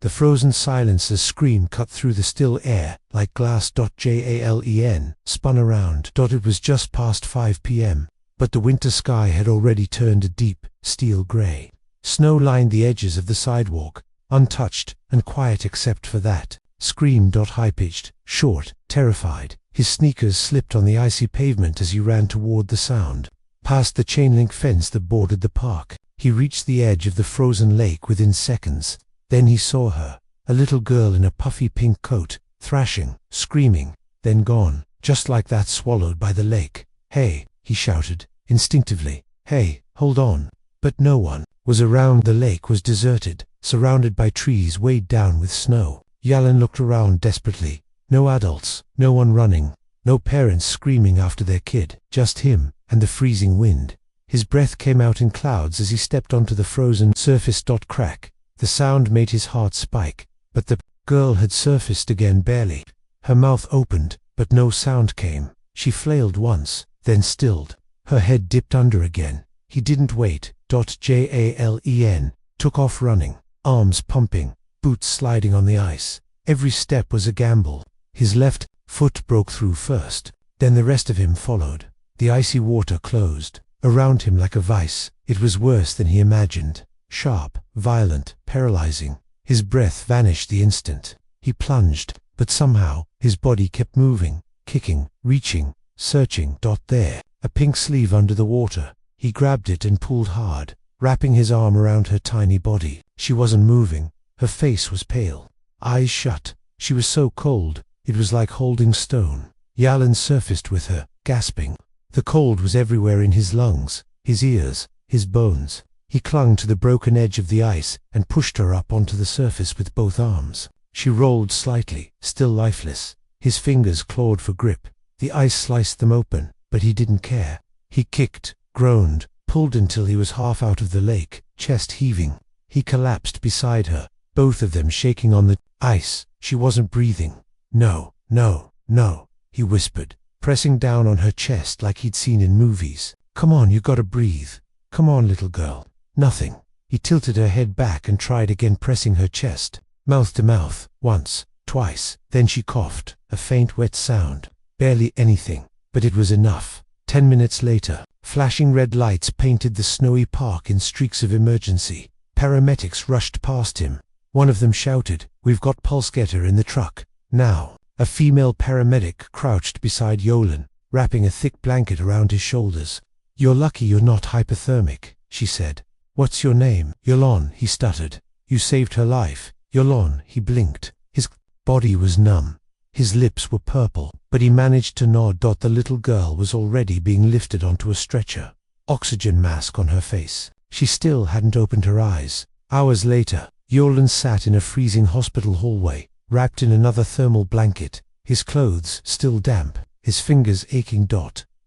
The frozen silence as scream cut through the still air, like glass. Jalen spun around. It was just past 5 p.m., but the winter sky had already turned a deep, steel gray. Snow lined the edges of the sidewalk, untouched and quiet except for that. Scream. High-pitched, short, terrified. His sneakers slipped on the icy pavement as he ran toward the sound. Past the chain-link fence that bordered the park, he reached the edge of the frozen lake within seconds. Then he saw her, a little girl in a puffy pink coat, thrashing, screaming, then gone, just like that, swallowed by the lake. "Hey," he shouted, instinctively. "Hey, hold on." But no one was around. The lake was deserted, surrounded by trees weighed down with snow. Yalan looked around desperately. No adults, no one running, no parents screaming after their kid, just him and the freezing wind. His breath came out in clouds as he stepped onto the frozen surface. Crack. The sound made his heart spike, but the girl had surfaced again, barely. Her mouth opened, but no sound came. She flailed once, then stilled. Her head dipped under again. He didn't wait. Jalen took off running, arms pumping, boots sliding on the ice. Every step was a gamble. His left foot broke through first, then the rest of him followed. The icy water closed around him like a vice. It was worse than he imagined. Sharp, violent, paralyzing. His breath vanished the instant. He plunged, but somehow his body kept moving, kicking, reaching, searching. There, a pink sleeve under the water. He grabbed it and pulled hard, wrapping his arm around her tiny body. She wasn't moving. Her face was pale, eyes shut. She was so cold, it was like holding stone. Yalan surfaced with her, gasping. The cold was everywhere, in his lungs, his ears, his bones. He clung to the broken edge of the ice and pushed her up onto the surface with both arms. She rolled slightly, still lifeless. His fingers clawed for grip. The ice sliced them open, but he didn't care. He kicked, groaned, pulled until he was half out of the lake, chest heaving. He collapsed beside her, both of them shaking on the ice. She wasn't breathing. "No, no, no," he whispered, pressing down on her chest like he'd seen in movies. "Come on, you gotta breathe. Come on, little girl." Nothing. He tilted her head back and tried again, pressing her chest, mouth to mouth, once, twice. Then she coughed, a faint wet sound. Barely anything, but it was enough. 10 minutes later, flashing red lights painted the snowy park in streaks of emergency. Paramedics rushed past him. One of them shouted, "We've got Pulse Getter in the truck, now." A female paramedic crouched beside Yolan, wrapping a thick blanket around his shoulders. "You're lucky you're not hypothermic," she said. "What's your name?" "Yolan," he stuttered. "You saved her life." "Yolan," he blinked. His body was numb. His lips were purple, but he managed to nod. The little girl was already being lifted onto a stretcher, oxygen mask on her face. She still hadn't opened her eyes. Hours later, Yolan sat in a freezing hospital hallway, wrapped in another thermal blanket, his clothes still damp, his fingers aching.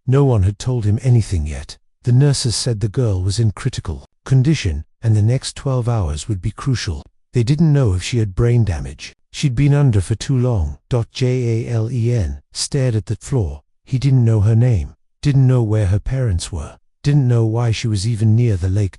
No one had told him anything yet. The nurses said the girl was in critical condition, and the next 12 hours would be crucial. They didn't know if she had brain damage. She'd been under for too long. Jalen stared at the floor. He didn't know her name, didn't know where her parents were, didn't know why she was even near the lake.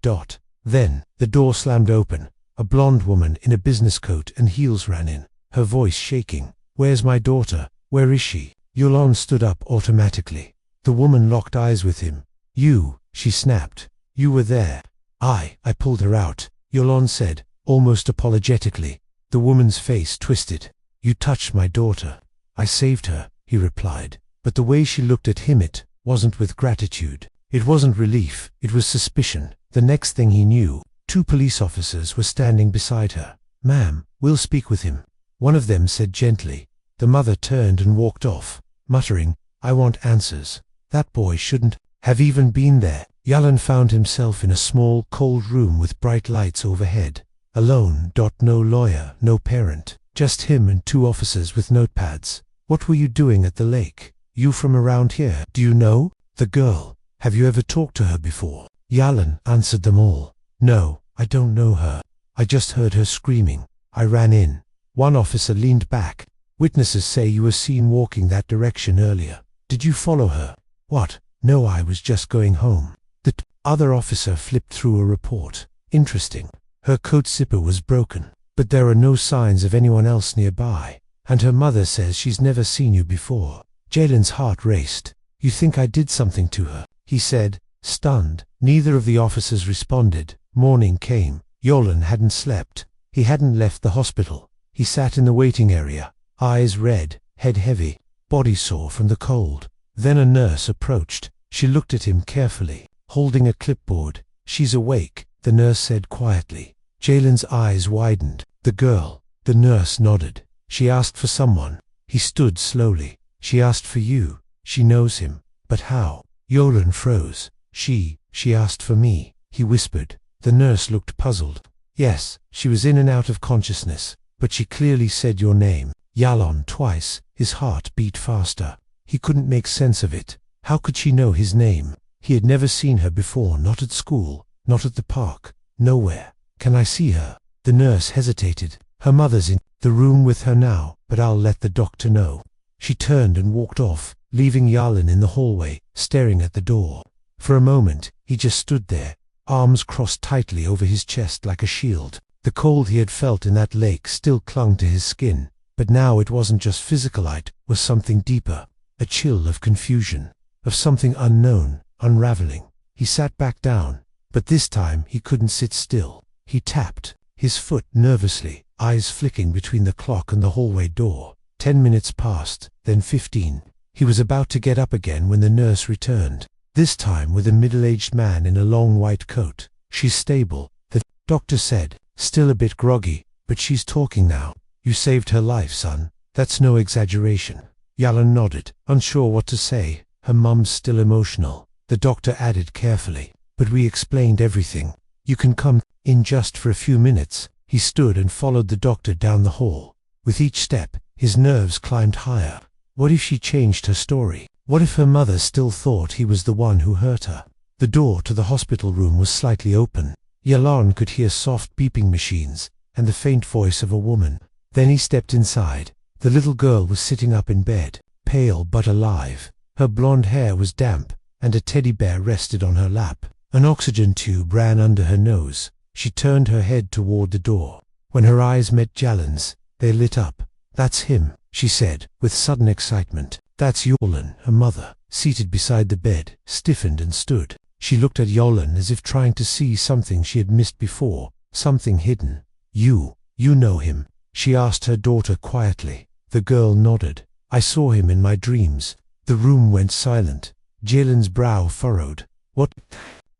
Then, the door slammed open. A blonde woman in a business coat and heels ran in, her voice shaking. "Where's my daughter? Where is she?" Yolan stood up automatically. The woman locked eyes with him. "You," she snapped. "You were there." I pulled her out," Yolan said, almost apologetically. The woman's face twisted. "You touched my daughter." "I saved her," he replied. But the way she looked at him, it wasn't with gratitude. It wasn't relief, it was suspicion. The next thing he knew, 2 police officers were standing beside her. "Ma'am, we'll speak with him," one of them said gently. The mother turned and walked off, muttering, "I want answers. That boy shouldn't have even been there." Yalan found himself in a small, cold room with bright lights overhead. Alone. No lawyer, no parent, just him and 2 officers with notepads. "What were you doing at the lake? You from around here? Do you know the girl? Have you ever talked to her before?" Yalan answered them all. "No, I don't know her. I just heard her screaming. I ran in." One officer leaned back. "Witnesses say you were seen walking that direction earlier. Did you follow her?" "What? No, I was just going home." The other officer flipped through a report. "Interesting. Her coat zipper was broken. but there are no signs of anyone else nearby, and her mother says she's never seen you before. Jalen's heart raced. You think I did something to her? He said, stunned. Neither of the officers responded. Morning came. Yolan hadn't slept. He hadn't left the hospital. He sat in the waiting area, eyes red, head heavy, body sore from the cold. Then a nurse approached. She looked at him carefully, holding a clipboard. She's awake, the nurse said quietly. Jalen's eyes widened. The girl. The nurse nodded. She asked for someone. He stood slowly. She asked for you. She knows him. But how? Yolan froze. She asked for me, he whispered. The nurse looked puzzled. Yes, she was in and out of consciousness, but she clearly said your name. Yalan twice. His heart beat faster. He couldn't make sense of it. How could she know his name? He had never seen her before, not at school, not at the park, nowhere. Can I see her? The nurse hesitated. Her mother's in the room with her now, but I'll let the doctor know. She turned and walked off, leaving Yalan in the hallway, staring at the door. For a moment, he just stood there, arms crossed tightly over his chest like a shield. The cold he had felt in that lake still clung to his skin, but now it wasn't just physical, it was something deeper, a chill of confusion, of something unknown, unraveling. He sat back down, but this time he couldn't sit still. He tapped his foot nervously, eyes flicking between the clock and the hallway door. 10 minutes passed, then 15. He was about to get up again when the nurse returned, this time with a middle-aged man in a long white coat. She's stable, the doctor said, still a bit groggy, but she's talking now. You saved her life, son. That's no exaggeration. Yalan nodded, unsure what to say. Her mum's still emotional. The doctor added carefully, but we explained everything. You can come in just for a few minutes. He stood and followed the doctor down the hall. With each step, his nerves climbed higher. What if she changed her story? What if her mother still thought he was the one who hurt her? The door to the hospital room was slightly open. Yalan could hear soft beeping machines and the faint voice of a woman. Then he stepped inside. The little girl was sitting up in bed, pale but alive. Her blonde hair was damp, and a teddy bear rested on her lap. An oxygen tube ran under her nose. She turned her head toward the door. When her eyes met Jalen's, they lit up. That's him, she said, with sudden excitement. That's Yolan. Her mother, seated beside the bed, stiffened and stood. She looked at Yolan as if trying to see something she had missed before, something hidden. You know him? She asked her daughter quietly. The girl nodded. I saw him in my dreams. The room went silent. Jalen's brow furrowed. What?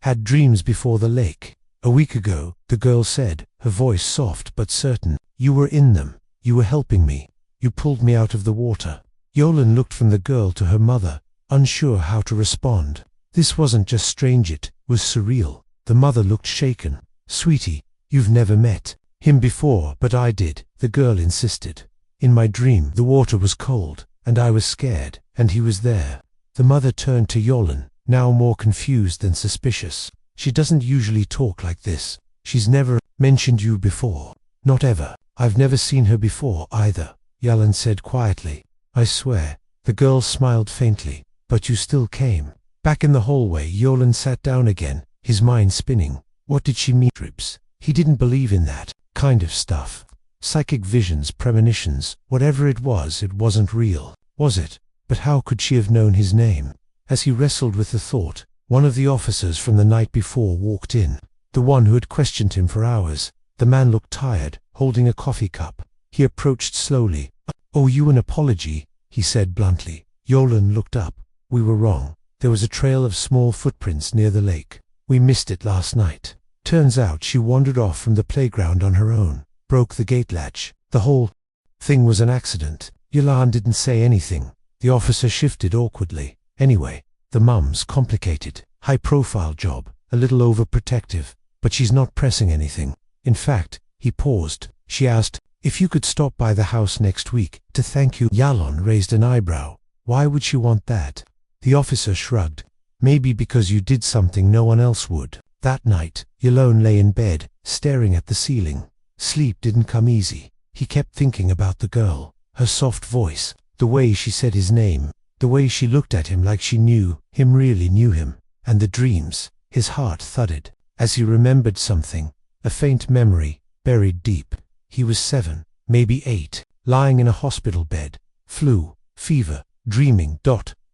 Had dreams before the lake? A week ago, the girl said, her voice soft but certain. You were in them. You were helping me. You pulled me out of the water. Yolan looked from the girl to her mother, unsure how to respond. This wasn't just strange, it was surreal. The mother looked shaken. Sweetie, you've never met him before, but I did, the girl insisted. In my dream, the water was cold, and I was scared, and he was there. The mother turned to Yolan, now more confused than suspicious. She doesn't usually talk like this. She's never mentioned you before. Not ever. I've never seen her before either, Yalan said quietly. I swear. The girl smiled faintly. But you still came. Back in the hallway, Yolan sat down again, his mind spinning. What did she mean? Trips? He didn't believe in that kind of stuff. Psychic visions, premonitions, whatever it wasn't real, was it? But how could she have known his name? As he wrestled with the thought, one of the officers from the night before walked in. The one who had questioned him for hours. The man looked tired, holding a coffee cup. He approached slowly. "Owe you an apology," he said bluntly. Yolan looked up. "We were wrong. There was a trail of small footprints near the lake. We missed it last night. Turns out she wandered off from the playground on her own, broke the gate latch. The whole thing was an accident." Yalan didn't say anything. The officer shifted awkwardly. "Anyway, the mum's complicated, high-profile job, a little overprotective, but she's not pressing anything. In fact," he paused, "she asked if you could stop by the house next week to thank you." Yalan raised an eyebrow. "Why would she want that?" The officer shrugged. "Maybe because you did something no one else would." That night, Yalan lay in bed, staring at the ceiling. Sleep didn't come easy. He kept thinking about the girl, her soft voice, the way she said his name, the way she looked at him like she knew him, really knew him, and the dreams. His heart thudded as he remembered something, a faint memory, buried deep. He was 7, maybe 8, lying in a hospital bed. Flu, fever, dreaming.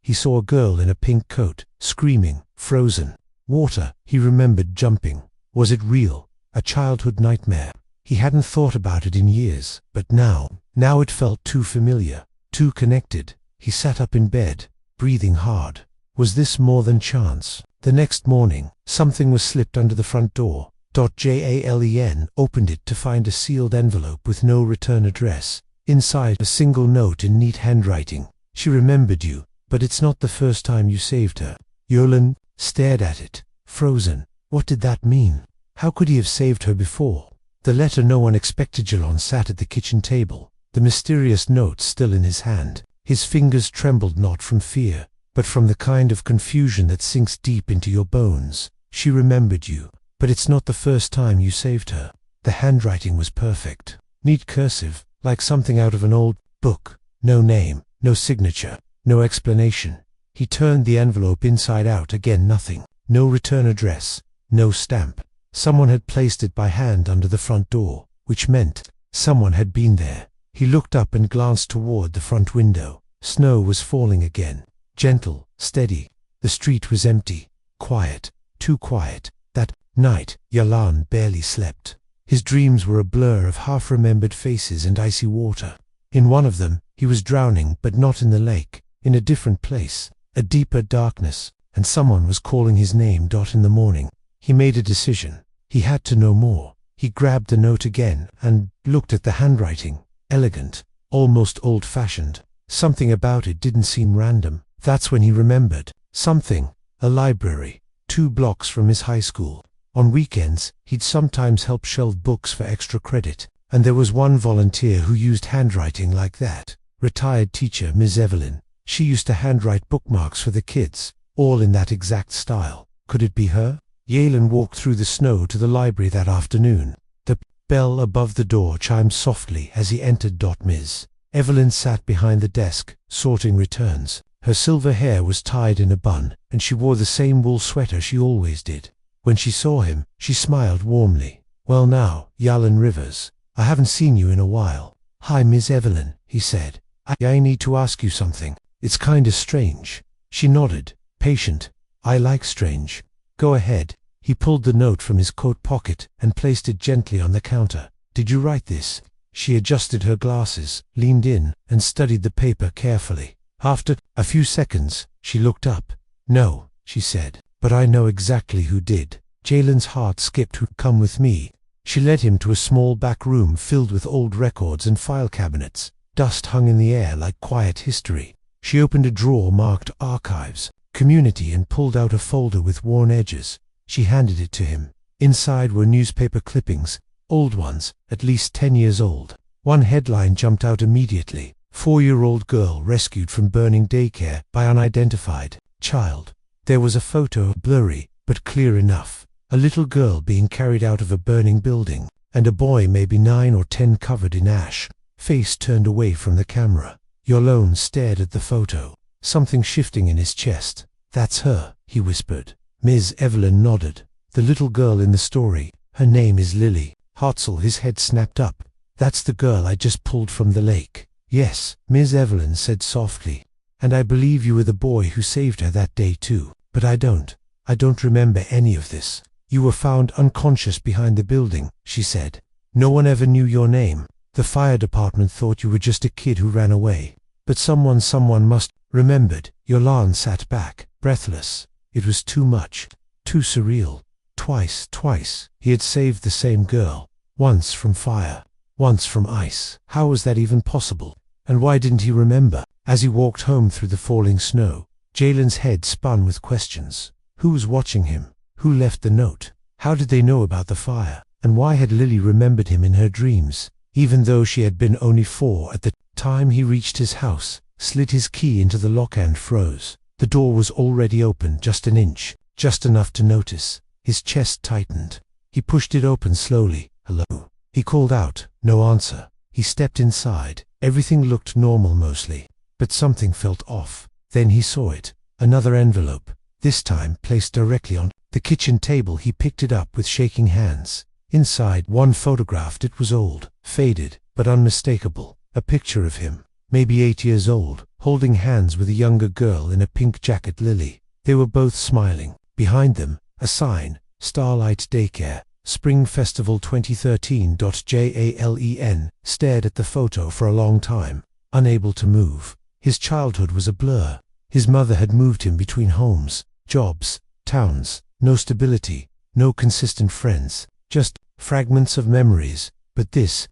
He saw a girl in a pink coat, screaming, frozen. Water, he remembered jumping. Was it real? A childhood nightmare? He hadn't thought about it in years, but now it felt too familiar, too connected. He sat up in bed, breathing hard. Was this more than chance? The next morning, something was slipped under the front door. Jalen opened it to find a sealed envelope with no return address. Inside, a single note in neat handwriting. She remembered you, but it's not the first time you saved her. Yolan stared at it, frozen. What did that mean? How could he have saved her before? The letter no one expected. Yolan sat at the kitchen table, the mysterious note still in his hand. His fingers trembled not from fear, but from the kind of confusion that sinks deep into your bones. She remembered you, but it's not the first time you saved her. The handwriting was perfect. Neat cursive, like something out of an old book. No name, no signature, no explanation. He turned the envelope inside out again. Nothing. No return address, no stamp. Someone had placed it by hand under the front door, which meant someone had been there. He looked up and glanced toward the front window. Snow was falling again. Gentle, steady. The street was empty. Quiet. Too quiet. That night, Yalan barely slept. His dreams were a blur of half-remembered faces and icy water. In one of them, he was drowning, but not in the lake. In a different place, a deeper darkness, and someone was calling his name. In the morning, he made a decision. He had to know more. He grabbed the note again and looked at the handwriting. Elegant, almost old-fashioned. Something about it didn't seem random. That's when he remembered something. A library, 2 blocks from his high school. On weekends, he'd sometimes help shelve books for extra credit, and there was one volunteer who used handwriting like that. Retired teacher Ms. Evelyn. She used to handwrite bookmarks for the kids, all in that exact style. Could it be her? Yalan walked through the snow to the library that afternoon. The bell above the door chimed softly as he entered. Ms. Evelyn sat behind the desk, sorting returns. Her silver hair was tied in a bun, and she wore the same wool sweater she always did. When she saw him, she smiled warmly. "Well now, Yalan Rivers, I haven't seen you in a while." "Hi, Miss Evelyn," he said. I need to ask you something. It's kinda strange." She nodded, patient. "I like strange." "Go ahead." He pulled the note from his coat pocket and placed it gently on the counter. "Did you write this?" She adjusted her glasses, leaned in, and studied the paper carefully. After a few seconds, she looked up. "No," she said, "but I know exactly who did." Jalen's heart skipped. "Come with me." She led him to a small back room filled with old records and file cabinets. Dust hung in the air like quiet history. She opened a drawer marked Archives, Community, and pulled out a folder with worn edges. She handed it to him. Inside were newspaper clippings, old ones, at least 10 years old. One headline jumped out immediately. 4-year-old girl rescued from burning daycare by unidentified child. There was a photo, blurry, but clear enough. A little girl being carried out of a burning building, and a boy maybe 9 or 10 covered in ash, face turned away from the camera. Yalan stared at the photo, something shifting in his chest. "That's her," he whispered. Ms. Evelyn nodded. "The little girl in the story, her name is Lily." Hartzell, his head snapped up. "That's the girl I just pulled from the lake." "Yes," Ms. Evelyn said softly. "And I believe you were the boy who saved her that day too. But I don't remember any of this." "You were found unconscious behind the building," she said. "No one ever knew your name. The fire department thought you were just a kid who ran away. But someone must remembered." Yalan sat back, breathless. It was too much, too surreal. Twice, he had saved the same girl. Once from fire, once from ice. How was that even possible? And why didn't he remember? As he walked home through the falling snow, Jalen's head spun with questions. Who was watching him? Who left the note? How did they know about the fire? And why had Lily remembered him in her dreams, even though she had been only 4 at the time? He reached his house, slid his key into the lock and froze. The door was already open, just an inch, just enough to notice. His chest tightened. He pushed it open slowly. "Hello?" He called out. No answer. He stepped inside. Everything looked normal mostly, but something felt off. Then he saw it. Another envelope, this time placed directly on the kitchen table. He picked it up with shaking hands. Inside, one photographed. It was old, faded, but unmistakable. A picture of him, maybe 8 years old, holding hands with a younger girl in a pink jacket, Lily. They were both smiling. Behind them, a sign, Starlight Daycare, Spring Festival 2013. Jalen stared at the photo for a long time, unable to move. His childhood was a blur. His mother had moved him between homes, jobs, towns, no stability, no consistent friends, just fragments of memories. But this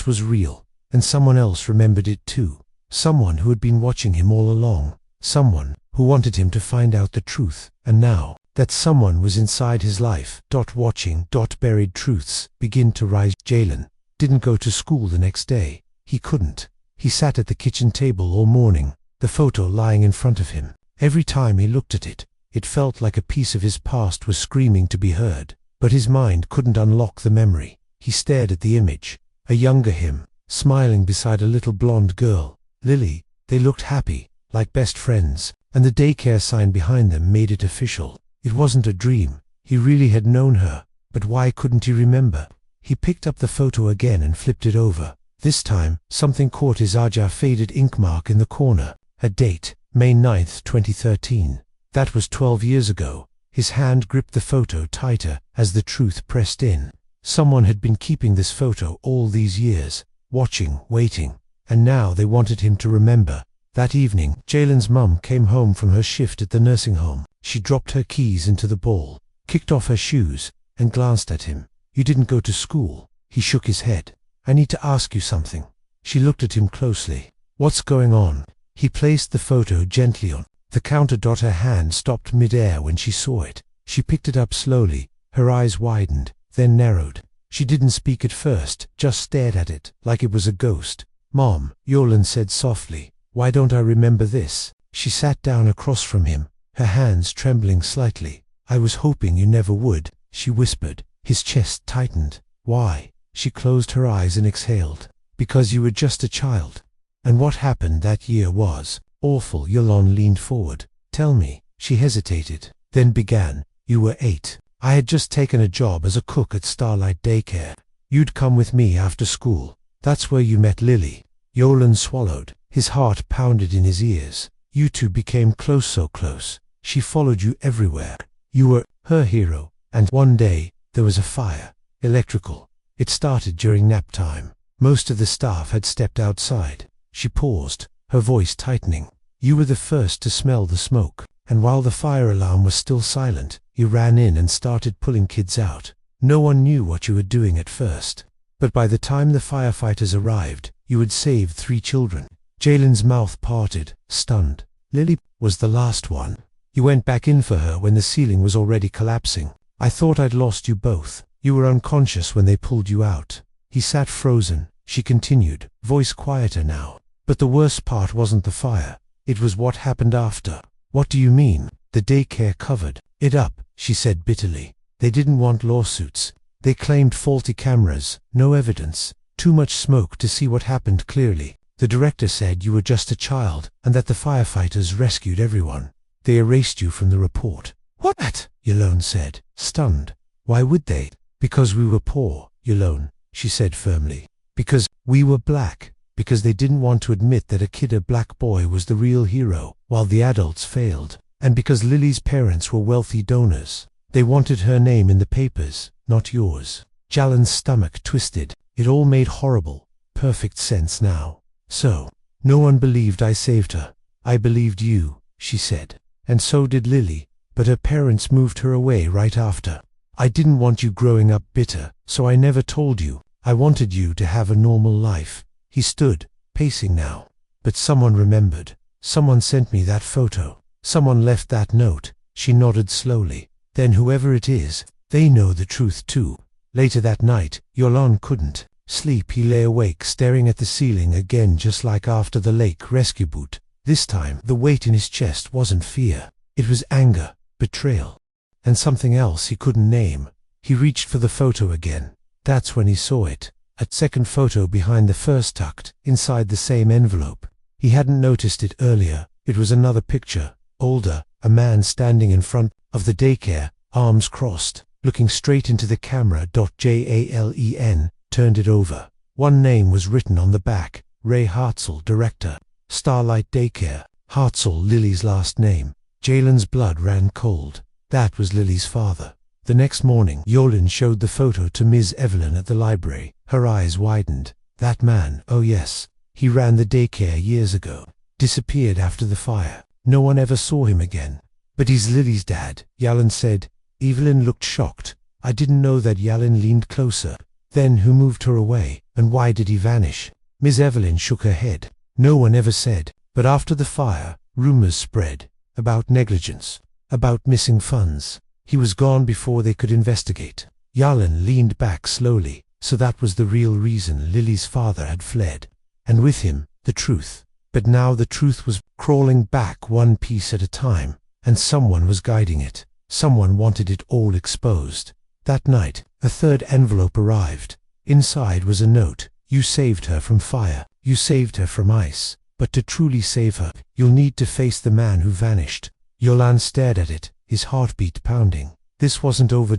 was real, and someone else remembered it too. Someone who had been watching him all along, someone who wanted him to find out the truth. And now that someone was inside his life, watching buried truths begin to rise. Jalen didn't go to school the next day. He couldn't. He sat at the kitchen table all morning, the photo lying in front of him. Every time he looked at it, it felt like a piece of his past was screaming to be heard. But his mind couldn't unlock the memory. He stared at the image, a younger him, smiling beside a little blonde girl, Lily. They looked happy, like best friends, and the daycare sign behind them made it official. It wasn't a dream. He really had known her, but why couldn't he remember? He picked up the photo again and flipped it over. This time, something caught his eye: a faded ink mark in the corner. A date, May 9th, 2013. That was 12 years ago. His hand gripped the photo tighter as the truth pressed in. Someone had been keeping this photo all these years, watching, waiting, and now they wanted him to remember. That evening, Jalen's mum came home from her shift at the nursing home. She dropped her keys into the bowl, kicked off her shoes, and glanced at him. "You didn't go to school?" He shook his head. "I need to ask you something." She looked at him closely. "What's going on?" He placed the photo gently on the counter. Her hand stopped mid-air when she saw it. She picked it up slowly. Her eyes widened, then narrowed. She didn't speak at first, just stared at it, like it was a ghost. "Mom," Yolan said softly, "why don't I remember this?" She sat down across from him, her hands trembling slightly. "I was hoping you never would," she whispered. His chest tightened. "Why?" She closed her eyes and exhaled. "Because you were just a child. And what happened that year was awful." Yolan leaned forward. "Tell me." She hesitated, then began. "You were 8. I had just taken a job as a cook at Starlight Daycare. You'd come with me after school. That's where you met Lily." Yolan swallowed. His heart pounded in his ears. "You two became close, so close. She followed you everywhere. You were her hero. And one day, there was a fire. Electrical. It started during nap time. Most of the staff had stepped outside." She paused, her voice tightening. "You were the first to smell the smoke. And while the fire alarm was still silent, you ran in and started pulling kids out. No one knew what you were doing at first. But by the time the firefighters arrived, you had saved 3 children." Jalen's mouth parted, stunned. "Lily was the last one. You went back in for her when the ceiling was already collapsing. I thought I'd lost you both. You were unconscious when they pulled you out." He sat frozen. She continued, voice quieter now. "But the worst part wasn't the fire. It was what happened after." "What do you mean?" "The daycare covered it up," she said bitterly. "They didn't want lawsuits. They claimed faulty cameras, no evidence, too much smoke to see what happened clearly. The director said you were just a child and that the firefighters rescued everyone. They erased you from the report." "What?" Yolan said, stunned. "Why would they?" "Because we were poor, Yolan," she said firmly. "Because we were black. Because they didn't want to admit that a black boy was the real hero, while the adults failed. And because Lily's parents were wealthy donors. They wanted her name in the papers, not yours." Jalen's stomach twisted. It all made horrible, perfect sense now. "So, no one believed I saved her. I believed you," she said. "And so did Lily, but her parents moved her away right after. I didn't want you growing up bitter, so I never told you. I wanted you to have a normal life." He stood, pacing now. "But someone remembered. Someone sent me that photo. Someone left that note." She nodded slowly. "Then whoever it is, they know the truth too." Later that night, Yolan couldn't sleep. He lay awake staring at the ceiling again, just like after the lake rescue boot. This time, the weight in his chest wasn't fear. It was anger, betrayal, and something else he couldn't name. He reached for the photo again. That's when he saw it. A second photo behind the first, tucked inside the same envelope. He hadn't noticed it earlier. It was another picture, older, a man standing in front of the daycare, arms crossed, looking straight into the camera. Jalen turned it over. One name was written on the back: Ray Hartzell, director, Starlight Daycare. Hartzell, Lily's last name. Jalen's blood ran cold. That was Lily's father. The next morning, Yolande showed the photo to Ms. Evelyn at the library. Her eyes widened. That man, oh yes, he ran the daycare years ago. Disappeared after the fire. No one ever saw him again. But he's Lily's dad, Yolande said. Evelyn looked shocked. I didn't know that. Yolande leaned closer. Then who moved her away, and why did he vanish? Ms. Evelyn shook her head. No one ever said. But after the fire, rumors spread. About negligence. About missing funds. He was gone before they could investigate. Yolande leaned back slowly. So that was the real reason Lily's father had fled. And with him, the truth. But now the truth was crawling back one piece at a time. And someone was guiding it. Someone wanted it all exposed. That night, a third envelope arrived. Inside was a note. You saved her from fire. You saved her from ice. But to truly save her, you'll need to face the man who vanished. Yolande stared at it, his heartbeat pounding. This wasn't over.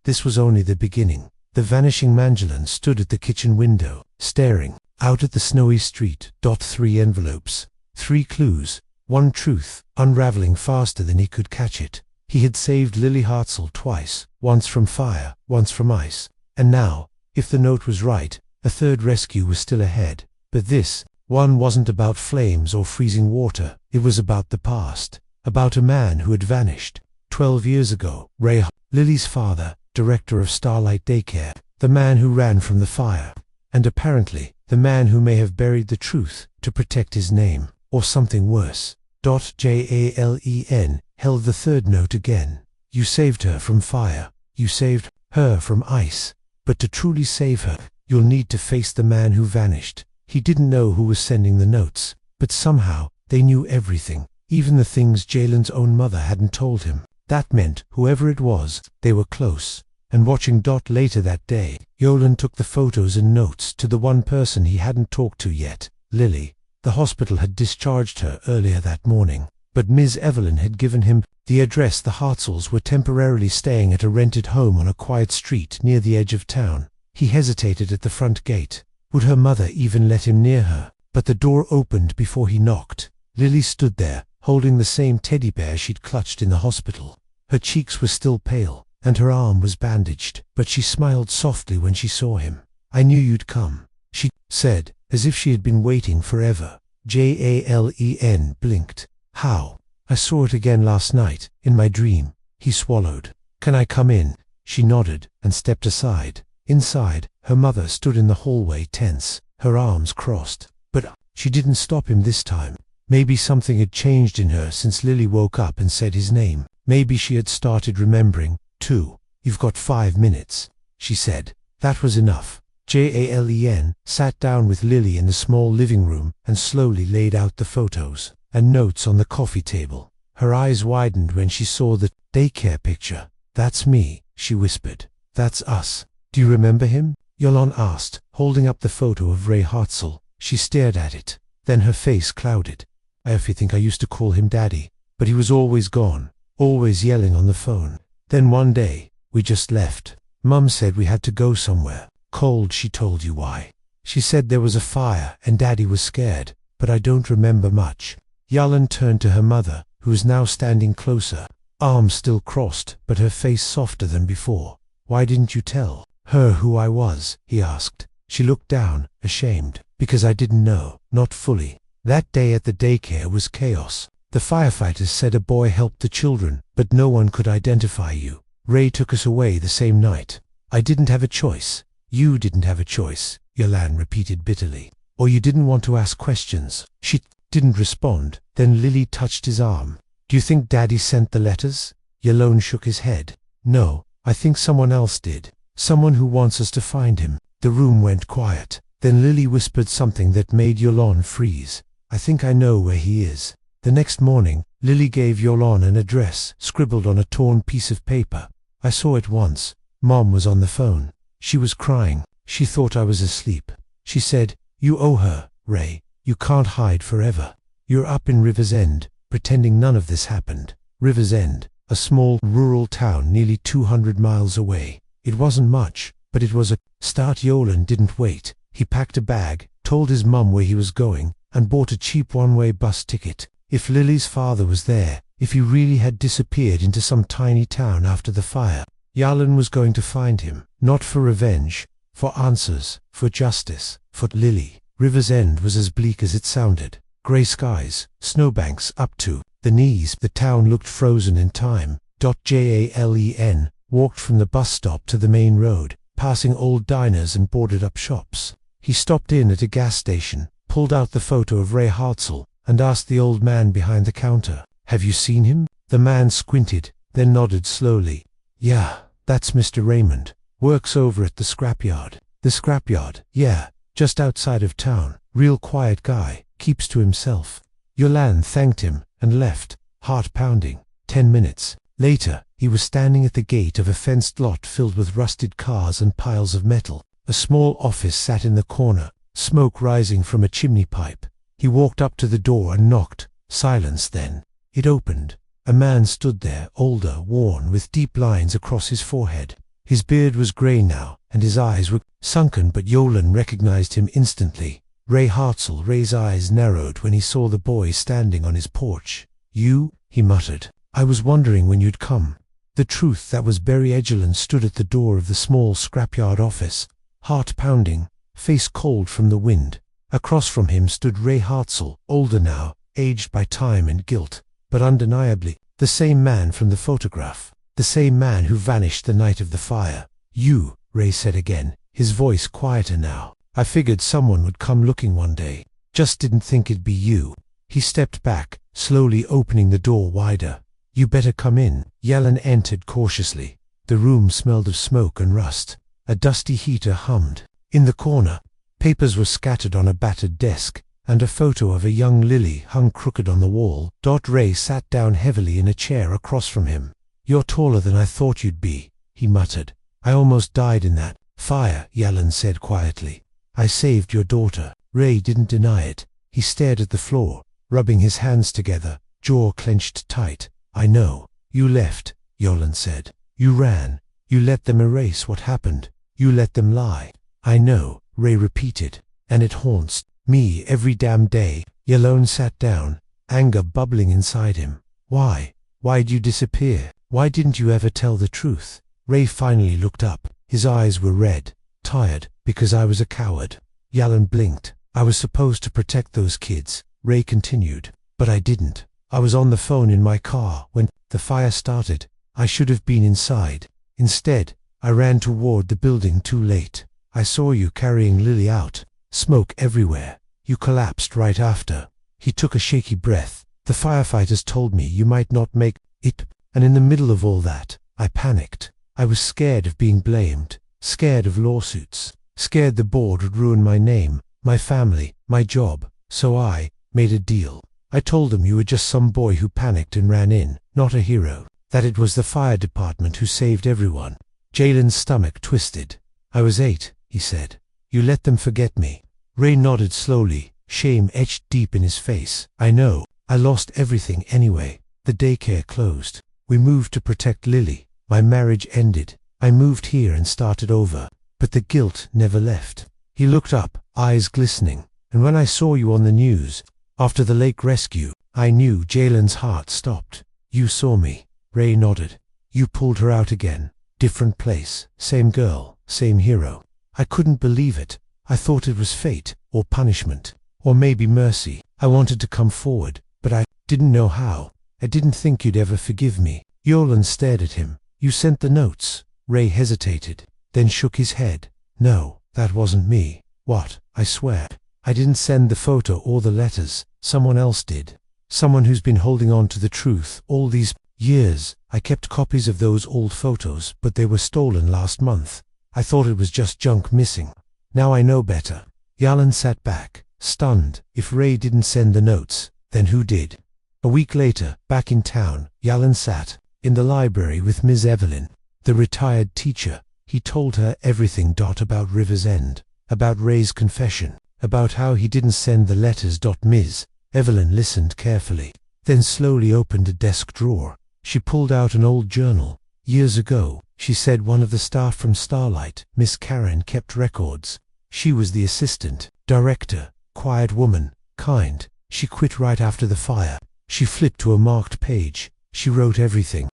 This was only the beginning. The vanishing Mangelan stood at the kitchen window, staring out at the snowy street. 3 envelopes. 3 clues. 1 truth, unraveling faster than he could catch it. He had saved Lily Hartzell twice, once from fire, once from ice. And now, if the note was right, a third rescue was still ahead. But this one wasn't about flames or freezing water. It was about the past. About a man who had vanished. 12 years ago. Ray, Lily's father, director of Starlight Daycare. The man who ran from the fire. And apparently, the man who may have buried the truth to protect his name. Or something worse. Jalen held the third note again. You saved her from fire. You saved her from ice. But to truly save her, you'll need to face the man who vanished. He didn't know who was sending the notes, but somehow they knew everything, even the things Jalen's own mother hadn't told him. That meant, whoever it was, they were close. And watching. Later that day, Yolande took the photos and notes to the one person he hadn't talked to yet, Lily. The hospital had discharged her earlier that morning, but Ms. Evelyn had given him the address. The Hartzells were temporarily staying at a rented home on a quiet street near the edge of town. He hesitated at the front gate. Would her mother even let him near her? But the door opened before he knocked. Lily stood there, holding the same teddy bear she'd clutched in the hospital. Her cheeks were still pale, and her arm was bandaged, but she smiled softly when she saw him. I knew you'd come, she said, as if she had been waiting forever. Jalen blinked. How? I saw it again last night, in my dream. He swallowed. Can I come in? She nodded, and stepped aside. Inside, her mother stood in the hallway tense, her arms crossed. But she didn't stop him this time. Maybe something had changed in her since Lily woke up and said his name. Maybe she had started remembering, too. You've got 5 minutes, she said. That was enough. Jalen sat down with Lily in the small living room and slowly laid out the photos and notes on the coffee table. Her eyes widened when she saw the daycare picture. That's me, she whispered. That's us. Do you remember him? Yolande asked, holding up the photo of Ray Hartzell. She stared at it. Then her face clouded. I think I used to call him Daddy, but he was always gone, always yelling on the phone. Then one day, we just left. Mum said we had to go somewhere. Cold. She told you why. She said there was a fire and Daddy was scared, but I don't remember much. Yolande turned to her mother, who was now standing closer, arms still crossed, but her face softer than before. Why didn't you tell her who I was? He asked. She looked down, ashamed. Because I didn't know, not fully. That day at the daycare was chaos. The firefighters said a boy helped the children, but no one could identify you. Ray took us away the same night. I didn't have a choice. You didn't have a choice, Yolande repeated bitterly. Or you didn't want to ask questions. She didn't respond. Then Lily touched his arm. Do you think Daddy sent the letters? Yolande shook his head. No, I think someone else did. Someone who wants us to find him. The room went quiet. Then Lily whispered something that made Yolande freeze. I think I know where he is. The next morning, Lily gave Yolande an address scribbled on a torn piece of paper. I saw it once. Mom was on the phone. She was crying. She thought I was asleep. She said, you owe her, Ray. You can't hide forever. You're up in River's End, pretending none of this happened. River's End. a small, rural town nearly 200 miles away. It wasn't much, but it was a start. Yolan didn't wait. He packed a bag, told his mum where he was going, and bought a cheap one-way bus ticket. If Lily's father was there, if he really had disappeared into some tiny town after the fire, Yalan was going to find him, not for revenge, for answers, for justice, for Lily. River's End was as bleak as it sounded. Grey skies, snowbanks up to the knees. The town looked frozen in time. Jalen walked from the bus stop to the main road, passing old diners and boarded-up shops. He stopped in at a gas station, pulled out the photo of Ray Hartzell, and asked the old man behind the counter, "Have you seen him?" The man squinted, then nodded slowly. "Yeah, that's Mr. Raymond. Works over at the scrapyard." "The scrapyard?" "Yeah, just outside of town. Real quiet guy, keeps to himself." Yolan thanked him and left, heart pounding. 10 minutes later, he was standing at the gate of a fenced lot filled with rusted cars and piles of metal. A small office sat in the corner, smoke rising from a chimney pipe. He walked up to the door and knocked. Silence then. It opened. A man stood there, older, worn, with deep lines across his forehead. His beard was grey now, and his eyes were sunken, but Yolan recognized him instantly. Ray Hartzell. Ray's eyes narrowed when he saw the boy standing on his porch. "You?" he muttered. "I was wondering when you'd come." The truth that was Barry Edgerland stood at the door of the small scrapyard office, heart pounding, face cold from the wind. Across from him stood Ray Hartzell, older now, aged by time and guilt, but undeniably the same man from the photograph, the same man who vanished the night of the fire. "You," Ray said again, his voice quieter now. "I figured someone would come looking one day. Just didn't think it'd be you." He stepped back, slowly opening the door wider. "You better come in." Yalan entered cautiously. The room smelled of smoke and rust. A dusty heater hummed. In the corner, papers were scattered on a battered desk, and a photo of a young Lily hung crooked on the wall. Ray sat down heavily in a chair across from him. "You're taller than I thought you'd be," he muttered. "I almost died in that fire," Yalan said quietly. "I saved your daughter." Ray didn't deny it. He stared at the floor, rubbing his hands together, jaw clenched tight. "I know. You left," Yolan said. "You ran. You let them erase what happened. You let them lie." "I know," Ray repeated. "And it haunts me every damn day." Yalan sat down, anger bubbling inside him. "Why? Why'd you disappear? Why didn't you ever tell the truth?" Ray finally looked up. His eyes were red, tired. "Because I was a coward." Yalan blinked. "I was supposed to protect those kids," Ray continued. "But I didn't. I was on the phone in my car when the fire started. I should have been inside. Instead, I ran toward the building too late. I saw you carrying Lily out. Smoke everywhere. You collapsed right after." He took a shaky breath. "The firefighters told me you might not make it, and in the middle of all that, I panicked. I was scared of being blamed, scared of lawsuits, scared the board would ruin my name, my family, my job. So I made a deal. I told them you were just some boy who panicked and ran in, not a hero. That it was the fire department who saved everyone." Jalen's stomach twisted. "I was 8, he said. "You let them forget me." Ray nodded slowly, shame etched deep in his face. "I know. I lost everything anyway. The daycare closed. We moved to protect Lily. My marriage ended. I moved here and started over. But the guilt never left." He looked up, eyes glistening. "And when I saw you on the news, after the lake rescue, I knew." Jalen's heart stopped. "You saw me." Ray nodded. "You pulled her out again. Different place, same girl, same hero. I couldn't believe it. I thought it was fate, or punishment, or maybe mercy. I wanted to come forward, but I didn't know how. I didn't think you'd ever forgive me." Yolan stared at him. "You sent the notes?" Ray hesitated, then shook his head. "No, that wasn't me." "What?" "I swear. I didn't send the photo or the letters. Someone else did. Someone who's been holding on to the truth all these years. I kept copies of those old photos, but they were stolen last month. I thought it was just junk missing. Now I know better." Yalan sat back, stunned. If Ray didn't send the notes, then who did? A week later, back in town, Yalan sat in the library with Ms. Evelyn, the retired teacher. He told her everything about River's End, about Ray's confession, about how he didn't send the letters. Ms. Evelyn listened carefully, then slowly opened a desk drawer. She pulled out an old journal. Years ago, she said, one of the staff from Starlight, Miss Karen, kept records. She was the assistant director, quiet woman, kind. She quit right after the fire. She flipped to a marked page. She wrote everything,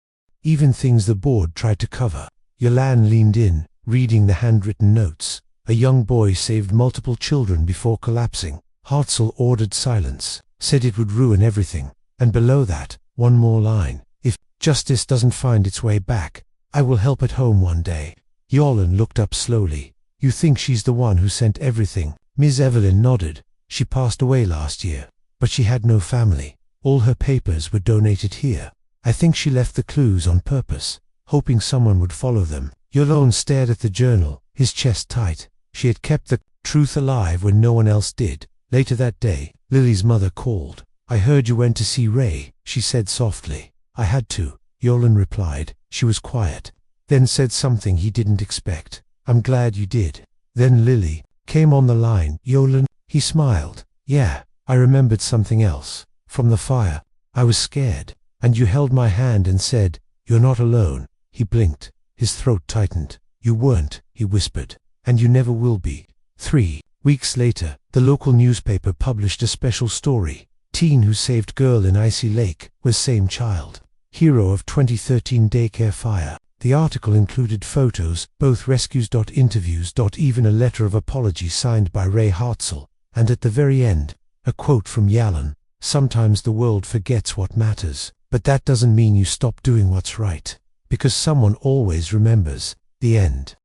even things the board tried to cover. Yolande leaned in, reading the handwritten notes. A young boy saved multiple children before collapsing. Hartzell ordered silence, said it would ruin everything. And below that, one more line. If justice doesn't find its way back, I will help at home one day. Yolande looked up slowly. You think she's the one who sent everything? Ms. Evelyn nodded. She passed away last year, but she had no family. All her papers were donated here. I think she left the clues on purpose, hoping someone would follow them. Yolande stared at the journal, his chest tight. She had kept the truth alive when no one else did. Later that day, Lily's mother called. I heard you went to see Ray, she said softly. I had to, Yolande replied. She was quiet, then said something he didn't expect. I'm glad you did. Then Lily came on the line. Yolande, he smiled. Yeah, I remembered something else. From the fire, I was scared, and you held my hand and said, you're not alone. He blinked. His throat tightened. You weren't, he whispered, and you never will be. 3 weeks later, the local newspaper published a special story. Teen who saved girl in icy lake was same child. Hero of 2013 daycare fire. The article included photos, both rescues. Interviews. Even a letter of apology signed by Ray Hartzell. And at the very end, a quote from Yolande. Sometimes the world forgets what matters, but that doesn't mean you stop doing what's right, because someone always remembers. The end.